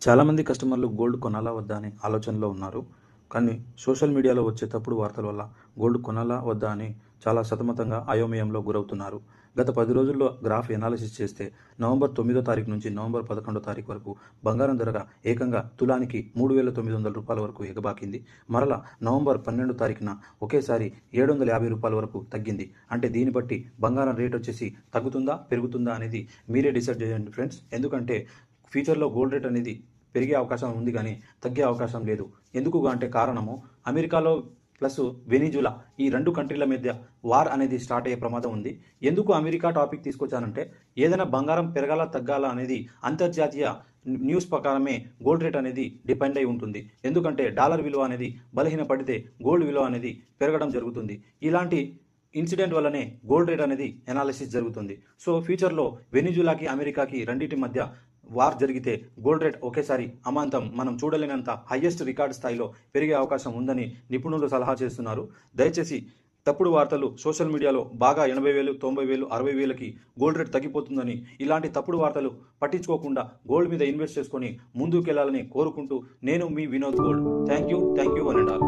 చాలామంది కస్టమర్లు గోల్డ్ కొనాలా వద్దా అనే ఆలోచనలో ఉన్నారు. కానీ సోషల్ మీడియాలో వచ్చే తప్పుడు వార్తల వల్ల గోల్డ్ కొనాలా వద్దా అని చాలా సతమతంగా అయోమయంలో గురవుతున్నారు. గత 10 రోజుల్లో గ్రాఫ్ ఎనాలిసిస్ చేస్తే నవంబర్ 9వ తారీఖు నుంచి నవంబర్ 11వ తారీఖు వరకు బంగారం ధర ఏకంగా తులానికి రూ. 3,900 వరకు ఎగబాకింది. మరలా నవంబర్ 12వ తారీఖున ఒకేసారి రూ. 750 వరకు తగ్గింది. అంటే దీన్ని బట్టి బంగారం రేట్ వచ్చేసి తగ్గుతుందా పెరుగుతుందా అనేది మీరే డిసైడ్ చేయండి ఫ్రెండ్స్. ఎందుకంటే ఫ్యూచర్లో గోల్డ్ రేట్ అనేది పెరిగే అవకాశం ఉంది కానీ తగ్గే అవకాశం లేదు. ఎందుకు అంటే కారణము అమెరికాలో ప్లస్ వెనిజులా ఈ 2 కంట్రీల మధ్య వార్ అనేది స్టార్ట్ అయ్యే ప్రమాదం ఉంది. ఎందుకు అమెరికా టాపిక్ తీసుకొచ్చానంటే ఏదైనా బంగారం పెరగాల తగ్గాల అనేది అంతర్జాతీయ న్యూస్ ప్రకారమే గోల్డ్ రేట్ అనేది డిపెండ్ అయి ఉంటుంది. ఎందుకంటే డాలర్ విలువ అనేది బలహీనపడితే గోల్డ్ విలువ అనేది పెరగడం జరుగుతుంది. ఇలాంటి ఇన్సిడెంట్ వల్లనే గోల్డ్ రేట్ అనేది ఎనాలిసిస్ జరుగుతుంది. సో ఫ్యూచర్లో వెనిజులాకి అమెరికాకి రెండింటి మధ్య వార్ జరిగితే గోల్డ్ రేట్ ఒకేసారి అమాంతం మనం చూడలేనంత హైయెస్ట్ రికార్డ్ స్థాయిలో పెరిగే అవకాశం ఉందని నిపుణులు సలహా చేస్తున్నారు. దయచేసి తప్పుడు వార్తలు సోషల్ మీడియాలో బాగా 80,000, 90,000, 60,000కి గోల్డ్ రేట్ తగ్గిపోతుందని ఇలాంటి తప్పుడు వార్తలు పట్టించుకోకుండా గోల్డ్ మీద ఇన్వెస్ట్ చేసుకొని ముందుకెళ్లాలని కోరుకుంటూ నేను మీ వినోద్ గోల్డ్. Thank you one and all.